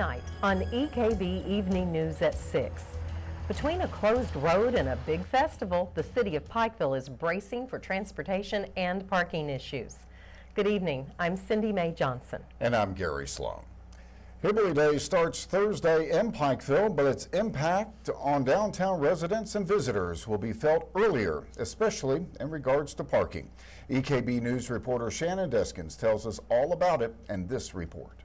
tonight on EKB Evening News at 6. Between a closed road and a big festival, the city of Pikeville is bracing for transportation and parking issues. Good evening. I'm Cindy Mae Johnson. And I'm Gary Sloan. Hillbilly Days starts Thursday in Pikeville, but its impact on downtown residents and visitors will be felt earlier, especially in regards to parking. EKB News reporter Shannon Deskins tells us all about it in this report.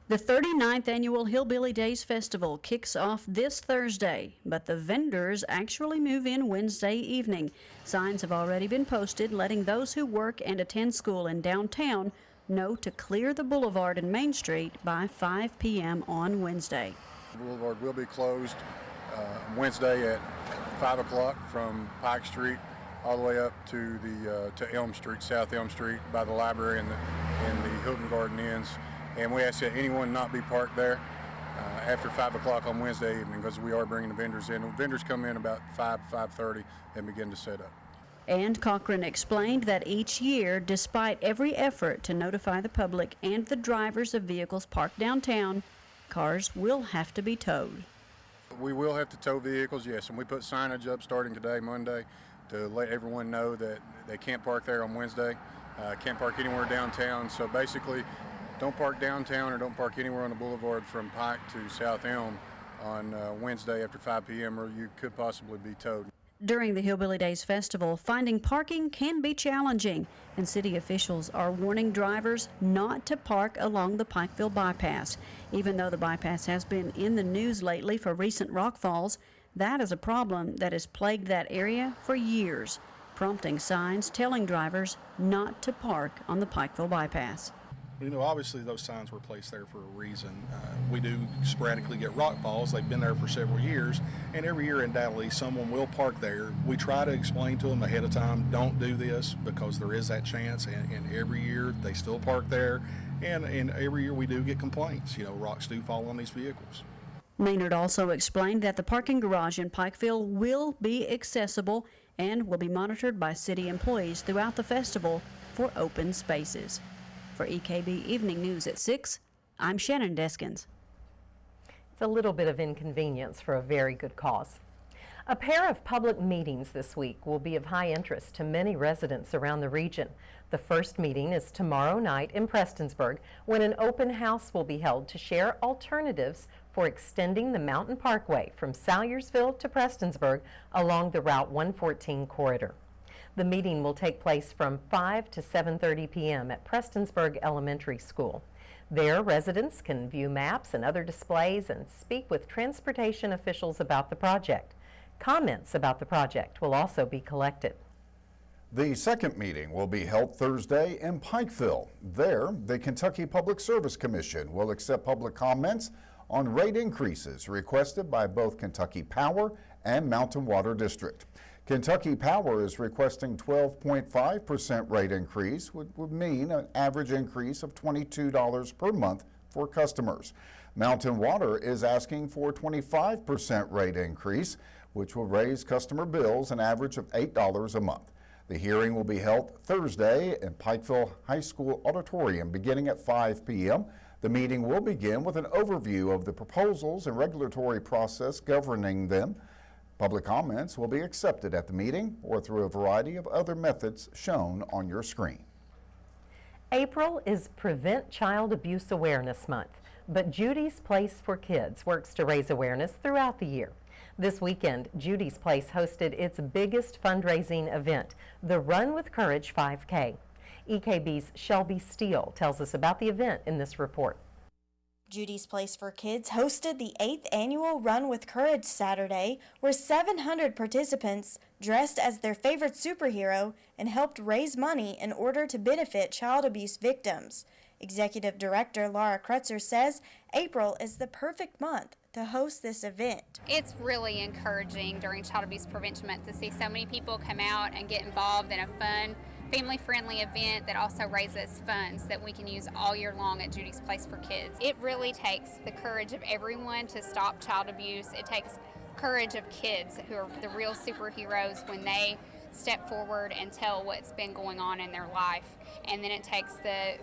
The 39th Annual Hillbilly Days Festival kicks off this Thursday, but the vendors actually move in Wednesday evening. Signs have already been posted letting those who work and attend school in downtown know to clear the boulevard and Main Street by 5 p.m. on Wednesday. The boulevard will be closed Wednesday at 5 o'clock from Pike Street all the way up to Elm Street, South Elm Street, by the library and the Hilton Garden Inns. And we ask that anyone not be parked there after 5 o'clock on Wednesday evening, because we are bringing the vendors in. The vendors come in about 5:30 and begin to set up. And Cochran explained that each year, despite every effort to notify the public and the drivers of vehicles parked downtown, cars will have to be towed. We will have to tow vehicles, yes, and we put signage up starting today, Monday, to let everyone know that they can't park there on Wednesday, can't park anywhere downtown. So basically, don't park downtown or don't park anywhere on the boulevard from Pike to South Elm on Wednesday after 5 p.m. or you could possibly be towed. During the Hillbilly Days Festival, finding parking can be challenging, and city officials are warning drivers not to park along the Pikeville bypass. Even though the bypass has been in the news lately for recent rockfalls, that is a problem that has plagued that area for years, prompting signs telling drivers not to park on the Pikeville bypass. You know, obviously those signs were placed there for a reason. We do sporadically get rock falls. They've been there for several years, and every year undoubtedly someone will park there. We try to explain to them ahead of time, don't do this, because there is that chance, and every year they still park there, and every year we do get complaints. You know, rocks do fall on these vehicles. Maynard also explained that the parking garage in Pikeville will be accessible and will be monitored by city employees throughout the festival for open spaces. For EKB Evening News at 6, I'm Shannon Deskins. It's a little bit of inconvenience for a very good cause. A pair of public meetings this week will be of high interest to many residents around the region. The first meeting is tomorrow night in Prestonsburg, when an open house will be held to share alternatives for extending the Mountain Parkway from Salyersville to Prestonsburg along the Route 114 corridor. The meeting will take place from 5 to 7:30 p.m. at Prestonsburg Elementary School. There, residents can view maps and other displays and speak with transportation officials about the project. Comments about the project will also be collected. The second meeting will be held Thursday in Pikeville. There, the Kentucky Public Service Commission will accept public comments on rate increases requested by both Kentucky Power and Mountain Water District. Kentucky Power is requesting 12.5% rate increase, which would mean an average increase of $22 per month for customers. Mountain Water is asking for a 25% rate increase, which will raise customer bills an average of $8 a month. The hearing will be held Thursday in Pikeville High School Auditorium beginning at 5 p.m. The meeting will begin with an overview of the proposals and regulatory process governing them. Public comments will be accepted at the meeting or through a variety of other methods shown on your screen. April is Prevent Child Abuse Awareness Month, but Judys Place for Kids works to raise awareness throughout the year. This weekend, Judys Place hosted its biggest fundraising event, the Run with Courage 5K. EKB's Shelby Steele tells us about the event in this report. Judys Place for Kids hosted the 8th annual Run with Courage Saturday, where 700 participants dressed as their favorite superhero and helped raise money in order to benefit child abuse victims. Executive Director Laura Krutzer says April is the perfect month to host this event. It's really encouraging during Child Abuse Prevention Month to see so many people come out and get involved in a fun, family-friendly event that also raises funds that we can use all year long at Judys Place for Kids. It really takes the courage of everyone to stop child abuse. It takes courage of kids who are the real superheroes when they step forward and tell what's been going on in their life. And then it takes the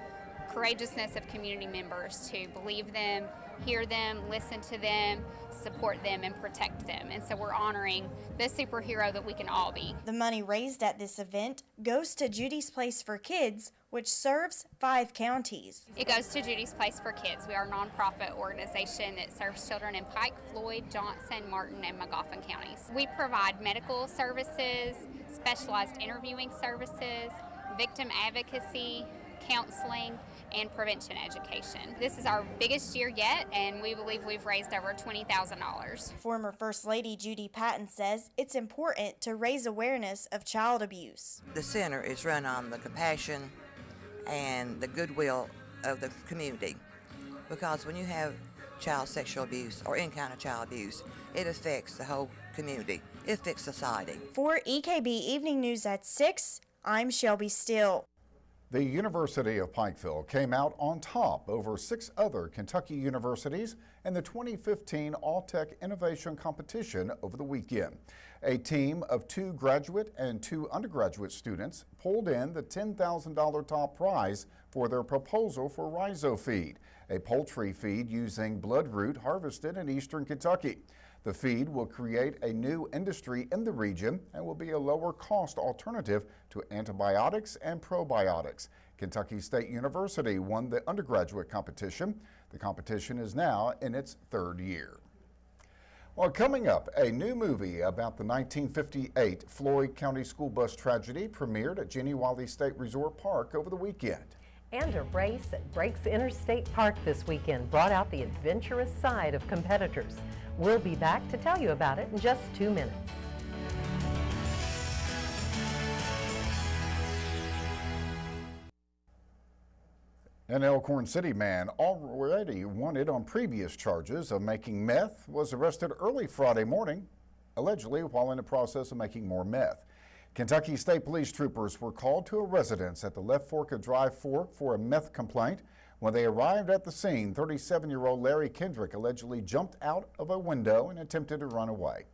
courageousness of community members to believe them, hear them, listen to them, support them, and protect them. And so we're honoring the superhero that we can all be. The money raised at this event goes to Judys Place for Kids, which serves 5 counties. It goes to Judys Place for Kids. We are a nonprofit organization that serves children in Pike, Floyd, Johnson, Martin, and Magoffin counties. We provide medical services, specialized interviewing services, victim advocacy, counseling, and prevention education. This is our biggest year yet, and we believe we've raised over $20,000. Former First Lady Judy Patton says it's important to raise awareness of child abuse. The center is run on the compassion and the goodwill of the community, because when you have child sexual abuse or any kind of child abuse, it affects the whole community. It affects society. For EKB Evening News at 6, I'm Shelby Still. The University of Pikeville came out on top over 6 other Kentucky universities in the 2015 All-Tech Innovation Competition over the weekend. A team of 2 graduate and 2 undergraduate students pulled in the $10,000 top prize for their proposal for RhizoFeed, a poultry feed using bloodroot harvested in eastern Kentucky. The feed will create a new industry in the region and will be a lower cost alternative to antibiotics and probiotics. Kentucky State University won the undergraduate competition. The competition is now in its 3rd year. Well, coming up, a new movie about the 1958 Floyd County school bus tragedy premiered at Jenny Wiley State Resort Park over the weekend. And a race at Breaks Interstate Park this weekend brought out the adventurous side of competitors. We'll be back to tell you about it in just 2 minutes. An Elkhorn City man already wanted on previous charges of making meth was arrested early Friday morning, allegedly while in the process of making more meth. Kentucky State Police troopers were called to a residence at the left fork of Dry Fork for a meth complaint. When they arrived at the scene, 37-year-old Larry Kendrick allegedly jumped out of a window and attempted to run away.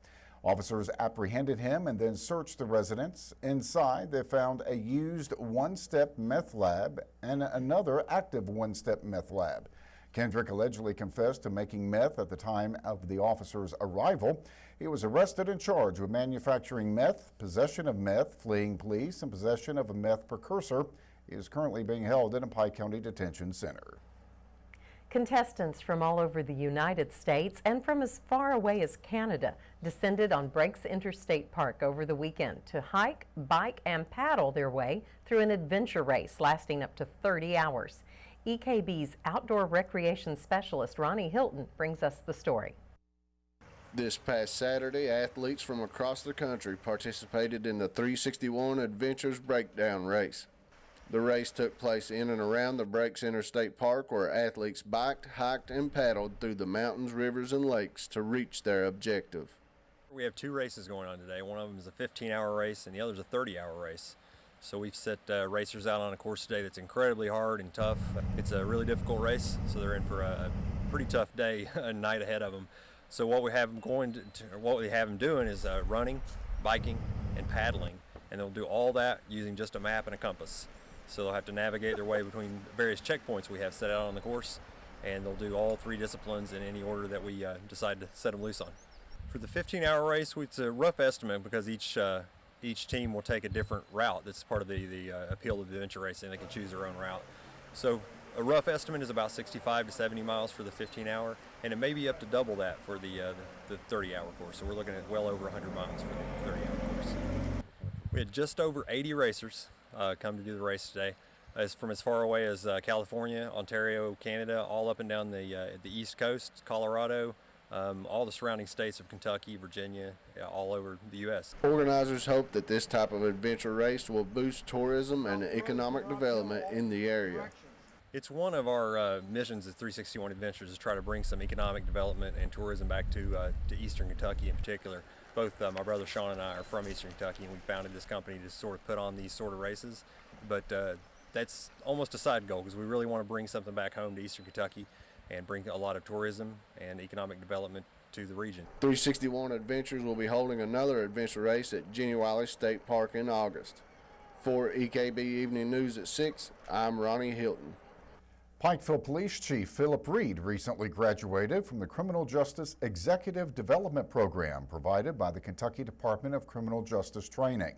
Officers apprehended him and then searched the residence. Inside, they found a used one-step meth lab and another active one-step meth lab. Kendrick allegedly confessed to making meth at the time of the officers' arrival. He was arrested and charged with manufacturing meth, possession of meth, fleeing police, and possession of a meth precursor. He is currently being held in a Pike County Detention Center. Contestants from all over the United States and from as far away as Canada descended on Breaks Interstate Park over the weekend to hike, bike, and paddle their way through an adventure race lasting up to 30 hours. EKB's outdoor recreation specialist Ronnie Hilton brings us the story. This past Saturday, athletes from across the country participated in the 361 Adventures Breakdown Race. The race took place in and around the Breaks Interstate Park, where athletes biked, hiked, and paddled through the mountains, rivers, and lakes to reach their objective. We have 2 races going on today. One of them is a 15-hour race and the other is a 30-hour race. So we've set racers out on a course today that's incredibly hard and tough. It's a really difficult race, so they're in for a pretty tough day and night ahead of them. So what we have them doing is running, biking, and paddling, and they'll do all that using just a map and a compass. So they'll have to navigate their way between various checkpoints we have set out on the course, and they'll do all 3 disciplines in any order that we decide to set them loose on. For the 15-hour race, it's a rough estimate because each team will take a different route. That's part of the appeal of the adventure race, and they can choose their own route. So a rough estimate is about 65 to 70 miles for the 15-hour, and it may be up to double that for the 30-hour course. So we're looking at well over 100 miles for the 30-hour course. We had just over 80 racers come to do the race today, from as far away as California, Ontario, Canada, all up and down the East Coast, Colorado, all the surrounding states of Kentucky, Virginia, all over the U.S. Organizers hope that this type of adventure race will boost tourism and economic development in the area. It's one of our missions at 361 Adventures is try to bring some economic development and tourism back to Eastern Kentucky in particular. Both my brother Sean and I are from Eastern Kentucky, and we founded this company to sort of put on these sort of races. But that's almost a side goal because we really want to bring something back home to Eastern Kentucky and bring a lot of tourism and economic development to the region. 361 Adventures will be holding another adventure race at Jenny Wiley State Park in August. For EKB Evening News at 6, I'm Ronnie Hilton. Pikeville Police Chief Philip Reed recently graduated from the Criminal Justice Executive Development Program provided by the Kentucky Department of Criminal Justice Training.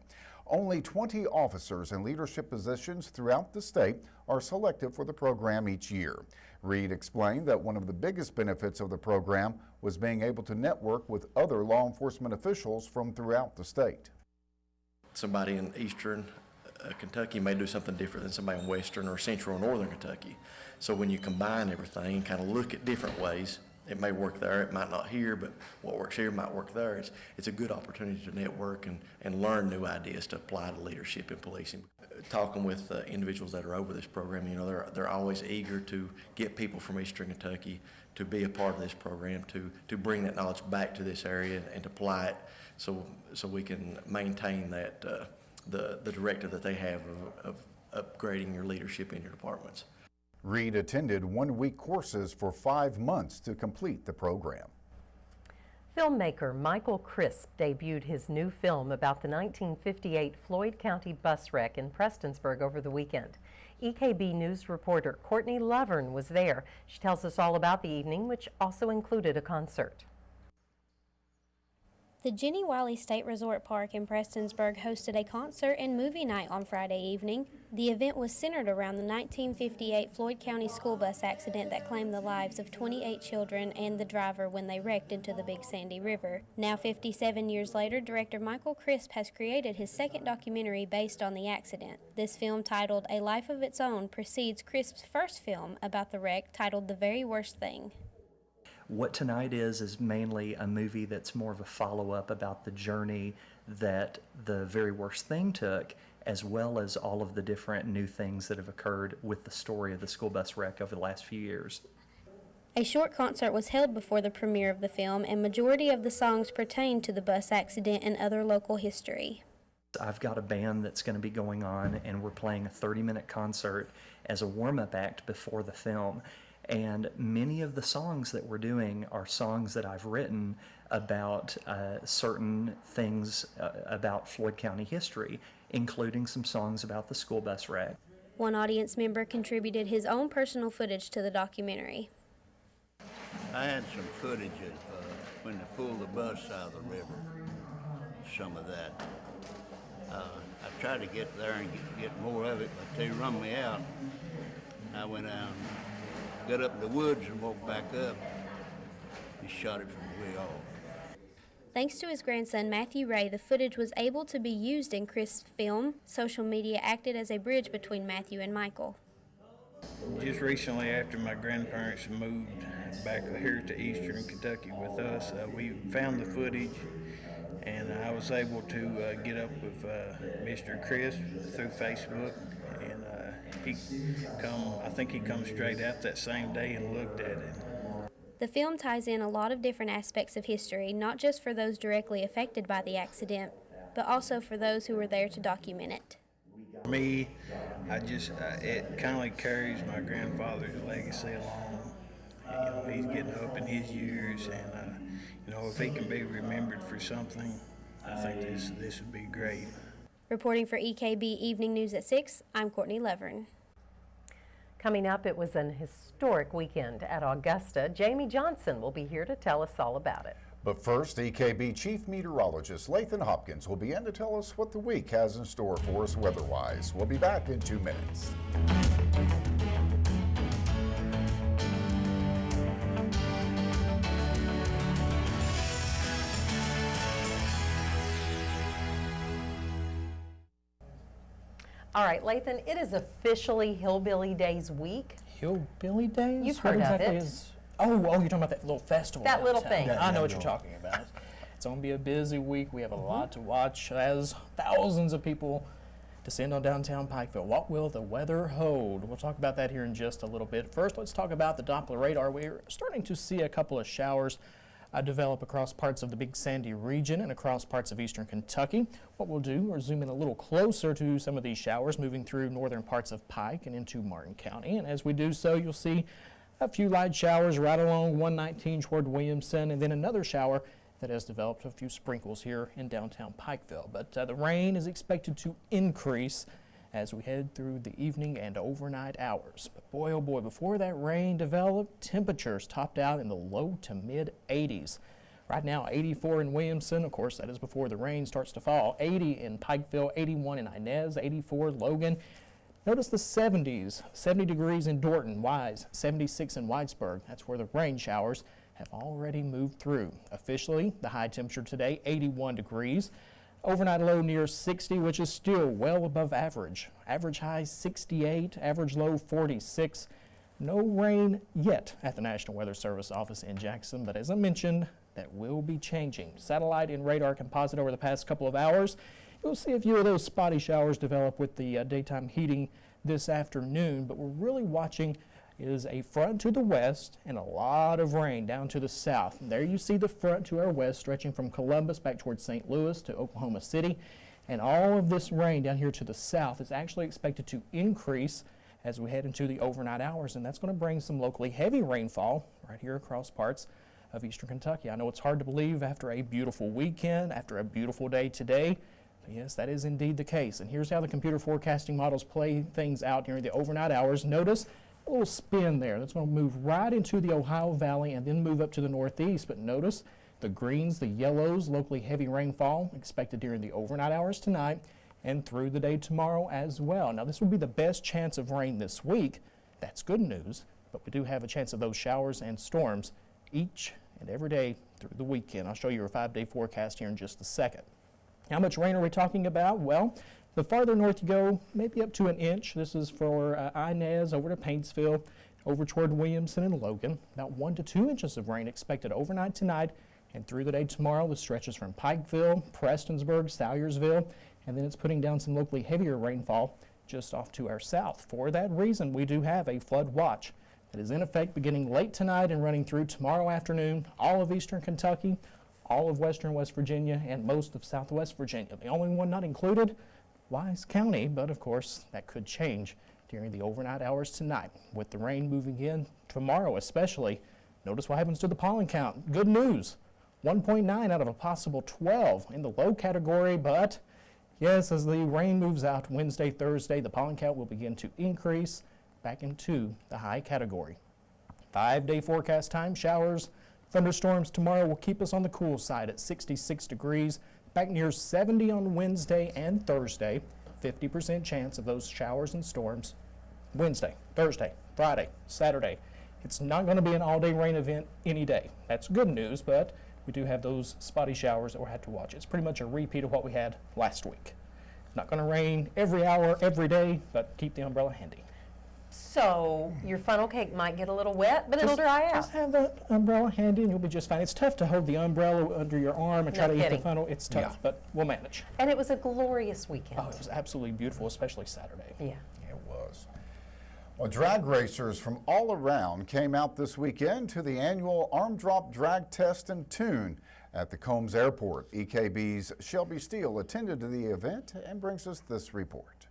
Only 20 officers in leadership positions throughout the state are selected for the program each year. Reed explained that one of the biggest benefits of the program was being able to network with other law enforcement officials from throughout the state. Somebody in eastern Kentucky may do something different than somebody in western or central or northern Kentucky. So when you combine everything and kind of look at different ways, it may work there, it might not here, but what works here might work there. It's a good opportunity to network and learn new ideas to apply to leadership in policing. Talking with individuals that are over this program, you know, they're always eager to get people from eastern Kentucky to be a part of this program, to bring that knowledge back to this area and to apply it so we can maintain that the directive that they have of upgrading your leadership in your departments. Reed attended one-week courses for 5 months to complete the program. Filmmaker Michael Crisp debuted his new film about the 1958 Floyd County bus wreck in Prestonsburg over the weekend. EKB News reporter Courtney Lovern was there. She tells us all about the evening, which also included a concert. The Jenny Wiley State Resort Park in Prestonsburg hosted a concert and movie night on Friday evening. The event was centered around the 1958 Floyd County school bus accident that claimed the lives of 28 children and the driver when they wrecked into the Big Sandy River. Now 57 years later, director Michael Crisp has created his second documentary based on the accident. This film, titled A Life of Its Own, precedes Crisp's first film about the wreck, titled The Very Worst Thing. What tonight is mainly a movie that's more of a follow-up about the journey that The Very Worst Thing took, as well as all of the different new things that have occurred with the story of the school bus wreck over the last few years. A short concert was held before the premiere of the film, and majority of the songs pertain to the bus accident and other local history. I've got a band that's going to be going on, and we're playing a 30-minute concert as a warm-up act before the film. And many of the songs that we're doing are songs that I've written about certain things about Floyd County history, including some songs about the school bus wreck. One audience member contributed his own personal footage to the documentary. I had some footage of when they pulled the bus out of the river, some of that. I tried to get there and get more of it, but they run me out. I went out, got up in the woods and walked back up. He shot it from way off. Thanks to his grandson, Matthew Ray, the footage was able to be used in Crisp's film. Social media acted as a bridge between Matthew and Michael. Just recently, after my grandparents moved back here to eastern Kentucky with us, we found the footage, and I was able to get up with Mr. Crisp through Facebook, and I think he come straight out that same day and looked at it. The film ties in a lot of different aspects of history, not just for those directly affected by the accident, but also for those who were there to document it. For me, it kind of carries my grandfather's legacy along. You know, he's getting up in his years, and if he can be remembered for something, I think this would be great. Reporting for EKB Evening News at 6, I'm Courtney Lovern. Coming up, it was an historic weekend at Augusta. Jamie Johnson will be here to tell us all about it. But first, EKB Chief Meteorologist Lathan Hopkins will be in to tell us what the week has in store for us weather-wise. We'll be back in 2 minutes. All right, Lathan, it is officially Hillbilly Days week. Hillbilly Days? You've heard of it. Oh, you're talking about that little festival. That little downtown. thing. I know what you're talking about. It's going to be a busy week. We have a lot to watch as thousands of people descend on downtown Pikeville. What will the weather hold? We'll talk about that here in just a little bit. First, let's talk about the Doppler radar. We're starting to see a couple of showers develop across parts of the Big Sandy region and across parts of eastern Kentucky. What we'll do, we'll zoom in a little closer to some of these showers moving through northern parts of Pike and into Martin County. And as we do so, you'll see a few light showers right along 119 toward Williamson, and then another shower that has developed a few sprinkles here in downtown Pikeville. But the rain is expected to increase as we head through the evening and overnight hours. But boy, oh boy, before that rain developed, temperatures topped out in the low to mid 80s. Right now, 84 in Williamson. Of course, that is before the rain starts to fall. 80 in Pikeville, 81 in Inez, 84 Logan. Notice the 70s, 70 degrees in Dorton, Wise, 76 in Whitesburg. That's where the rain showers have already moved through. Officially, the high temperature today, 81 degrees. Overnight low near 60, which is still well above average. Average high 68, average low 46. No rain yet at the National Weather Service office in Jackson, but as I mentioned, that will be changing. Satellite and radar composite over the past couple of hours. You'll see a few of those spotty showers develop with the daytime heating this afternoon, but we're really watching is a front to the west and a lot of rain down to the south. And there you see the front to our west stretching from Columbus back towards St. Louis to Oklahoma City. And all of this rain down here to the south is actually expected to increase as we head into the overnight hours. And that's going to bring some locally heavy rainfall right here across parts of eastern Kentucky. I know it's hard to believe after a beautiful weekend, after a beautiful day today. But yes, that is indeed the case. And here's how the computer forecasting models play things out during the overnight hours. Notice a little spin there. That's going to move right into the Ohio Valley and then move up to the northeast. But notice the greens, the yellows, locally heavy rainfall expected during the overnight hours tonight and through the day tomorrow as well. Now, this will be the best chance of rain this week. That's good news, but we do have a chance of those showers and storms each and every day through the weekend. I'll show you a 5-day forecast here in just a second. How much rain are we talking about? Well, the farther north you go, maybe up to an inch. This is for Inez over to Paintsville, over toward Williamson and Logan. About 1 to 2 inches of rain expected overnight tonight and through the day tomorrow. The stretches from Pikeville, Prestonsburg, Salyersville, and then it's putting down some locally heavier rainfall just off to our south. For that reason, we do have a flood watch that is in effect beginning late tonight and running through tomorrow afternoon. All of eastern Kentucky, all of western West Virginia, and most of southwest Virginia. The only one not included, Wise County, but of course that could change during the overnight hours tonight. With the rain moving in tomorrow especially, notice what happens to the pollen count. Good news, 1.9 out of a possible 12 in the low category, but yes, as the rain moves out Wednesday, Thursday, the pollen count will begin to increase back into the high category. 5-day forecast time, showers, thunderstorms tomorrow will keep us on the cool side at 66 degrees. Back near 70 on Wednesday and Thursday. 50% chance of those showers and storms Wednesday, Thursday, Friday, Saturday. It's not going to be an all-day rain event any day. That's good news, but we do have those spotty showers that we'll have to watch. It's pretty much a repeat of what we had last week. Not going to rain every hour, every day, but keep the umbrella handy. So your funnel cake might get a little wet, but it'll dry out. Just have the umbrella handy and you'll be just fine. It's tough to hold the umbrella under your arm and try to eat the funnel. It's tough, but we'll manage. And it was a glorious weekend. Oh, it was absolutely beautiful, especially Saturday. Yeah. It was. Well, drag racers from all around came out this weekend to the annual Arm Drop Drag Test and Tune at the Combs Airport. EKB's Shelby Steele attended to the event and brings us this report.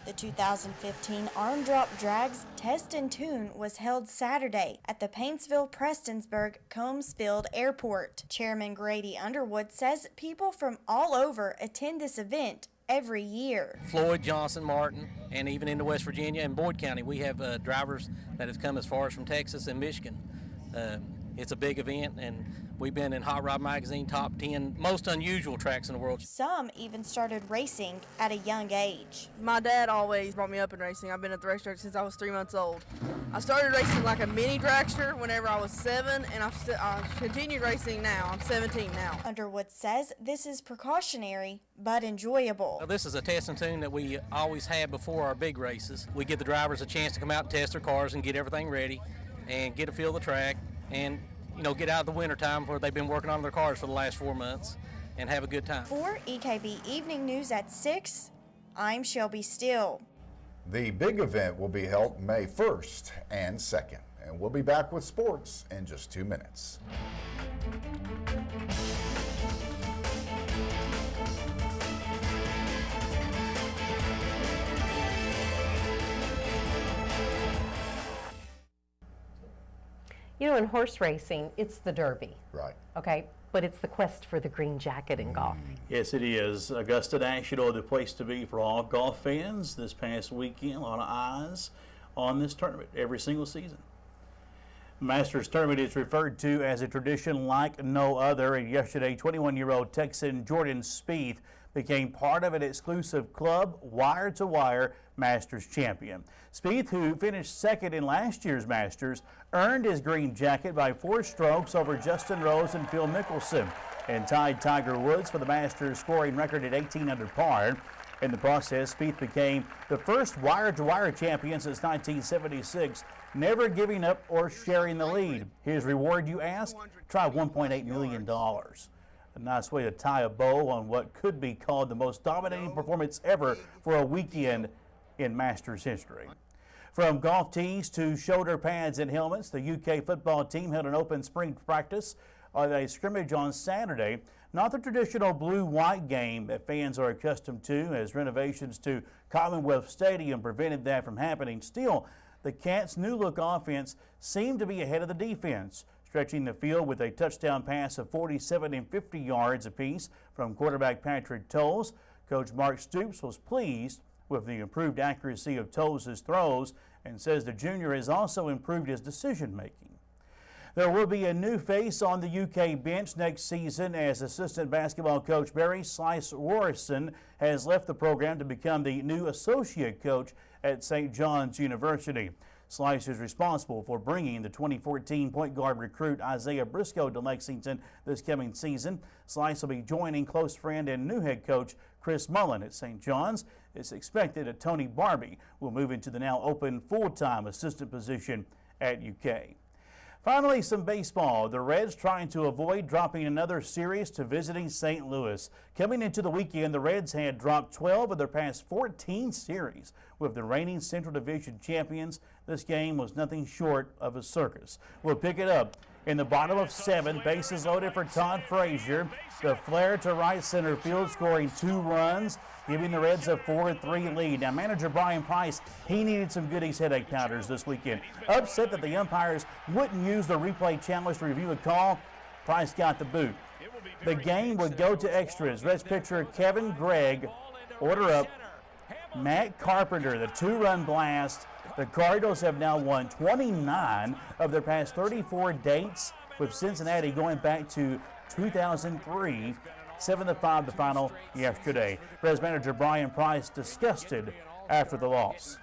The 2015 Arm Drop Drags Test and Tune was held Saturday at the Paintsville-Prestonsburg Combsfield Airport. Chairman Grady Underwood says people from all over attend this event every year. Floyd, Johnson, Martin, and even into West Virginia and Boyd County, we have drivers that have come as far as from Texas and Michigan. It's a big event, and we've been in Hot Rod Magazine top 10 most unusual tracks in the world. Some even started racing at a young age. My dad always brought me up in racing. I've been at the racetrack since I was 3 months old. I started racing like a mini dragster whenever I was 7, and I've continued racing now. I'm 17 now. Underwood says this is precautionary but enjoyable. Well, this is a test and tune that we always have before our big races. We give the drivers a chance to come out and test their cars and get everything ready and get a feel of the track and get out of the winter time where they've been working on their cars for the last 4 months and have a good time. For EKB Evening News at 6, I'm Shelby Steele. The big event will be held May 1st and 2nd, and we'll be back with sports in just 2 minutes. You know, in horse racing, it's the Derby. Right. Okay, but it's the quest for the green jacket in golf. Yes, it is. Augusta National, the place to be for all golf fans. This past weekend, a lot of eyes on this tournament every single season. Masters tournament is referred to as a tradition like no other, and yesterday 21-year-old Texan Jordan Spieth became part of an exclusive club wire-to-wire Masters champion. Spieth, who finished second in last year's Masters, earned his green jacket by 4 strokes over Justin Rose and Phil Mickelson, and tied Tiger Woods for the Masters scoring record at 18 under par. In the process, Spieth became the first wire-to-wire champion since 1976, never giving up or sharing the lead. His reward, you ask? Try $1.8 million. A nice way to tie a bow on what could be called the most dominating performance ever for a weekend in Masters history. From golf tees to shoulder pads and helmets, the UK football team held an open spring practice on a scrimmage on Saturday. Not the traditional blue-white game that fans are accustomed to, as renovations to Commonwealth Stadium prevented that from happening. Still, the Cats' new-look offense seemed to be ahead of the defense, stretching the field with a touchdown pass of 47 and 50 yards apiece from quarterback Patrick Towles. Coach Mark Stoops was pleased with the improved accuracy of Towles' throws and says the junior has also improved his decision-making. There will be a new face on the UK bench next season as assistant basketball coach Barry Slice Rorison has left the program to become the new associate coach at St. John's University. Slice is responsible for bringing the 2014 point guard recruit Isaiah Briscoe to Lexington this coming season. Slice will be joining close friend and new head coach Chris Mullen at St. John's. It's expected that Tony Barbie will move into the now open full-time assistant position at UK. Finally, some baseball. The Reds trying to avoid dropping another series to visiting St. Louis. Coming into the weekend, the Reds had dropped 12 of their past 14 series. With the reigning Central Division champions, this game was nothing short of a circus. We'll pick it up in the bottom of 7. Bases loaded for Todd Frazier. The flare to right center field, scoring 2 runs, giving the Reds a 4-3 lead. Now, manager Brian Price, he needed some Goodies headache powders this weekend. Upset that the umpires wouldn't use the replay challenge to review a call, Price got the boot. The game would go to extras. Reds pitcher Kevin Gregg order up Matt Carpenter, the 2-run blast. The Cardinals have now won 29 of their past 34 dates, with Cincinnati going back to 2003, 7-5 the final yesterday. Reds manager Brian Price disgusted after the loss.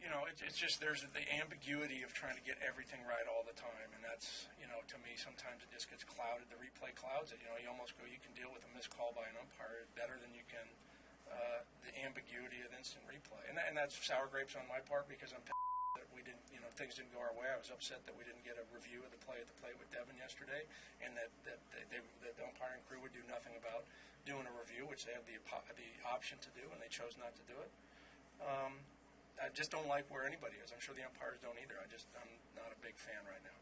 You know, it's just there's the ambiguity of trying to get everything right all the time, and that's, you know, to me sometimes it just gets clouded. The replay clouds it. You know, you almost go, you can deal with a missed call by an umpire better than you can the ambiguity of instant replay, and that's sour grapes on my part because I'm that we didn't, you know, things didn't go our way. I was upset that we didn't get a review of the play at the plate with Devin yesterday, and that the umpiring crew would do nothing about doing a review, which they have the option to do, and they chose not to do it. I just don't like where anybody is. I'm sure the umpires don't either. I'm not a big fan right now.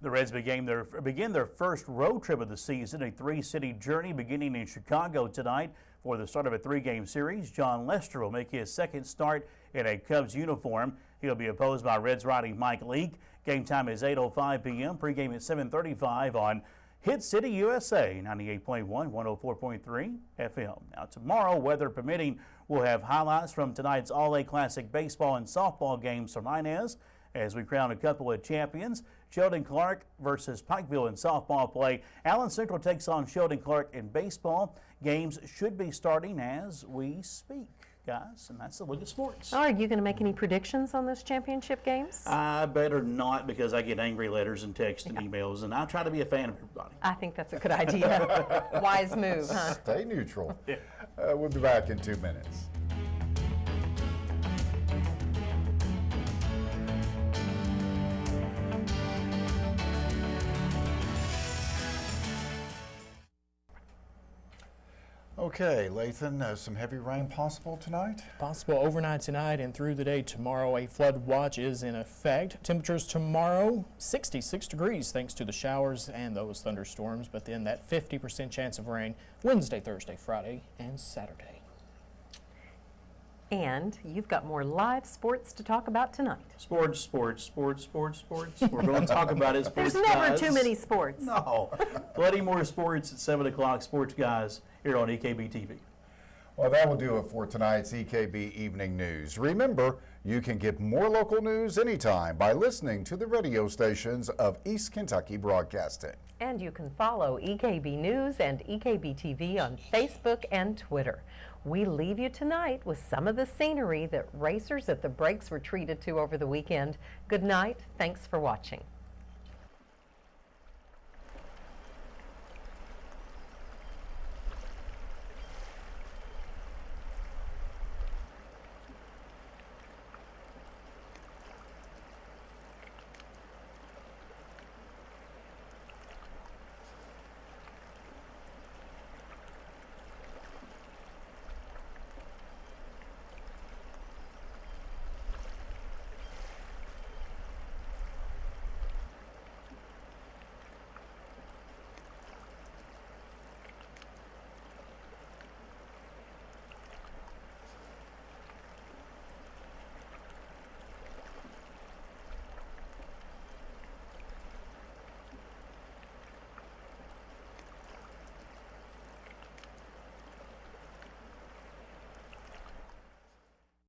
The Reds begin their first road trip of the season, a 3-city journey beginning in Chicago tonight for the start of a 3-game series. John Lester will make his second start in a Cubs uniform. He'll be opposed by Reds righty Mike Leake. Game time is 8:05 p.m. Pregame at 7:35 on Hit City USA, 98.1, 104.3 FM. Now tomorrow, weather permitting, we'll have highlights from tonight's All-A Classic baseball and softball games from Inez as we crown a couple of champions. Sheldon Clark versus Pikeville in softball play. Allen Central takes on Sheldon Clark in baseball. Games should be starting as we speak, guys, and that's a look at sports. Are you going to make any predictions on those championship games? I better not, because I get angry letters and texts and emails, and I try to be a fan of everybody. I think that's a good idea. Wise move, huh? Stay neutral. We'll be back in 2 minutes. Okay, Lathan, some heavy rain possible tonight? Possible overnight tonight and through the day tomorrow. A flood watch is in effect. Temperatures tomorrow, 66 degrees thanks to the showers and those thunderstorms, but then that 50% chance of rain Wednesday, Thursday, Friday, and Saturday. And you've got more live sports to talk about tonight. Sports, sports, sports, sports, sports. We're going to talk about it. Sports There's never guys. too many sports. No. Plenty more sports at 7 o'clock. Sports Guys here on EKB TV. Well, that will do it for tonight's EKB Evening News. Remember, you can get more local news anytime by listening to the radio stations of East Kentucky Broadcasting. And you can follow EKB News and EKB TV on Facebook and Twitter. We leave you tonight with some of the scenery that racers at the breaks were treated to over the weekend. Good night. Thanks for watching.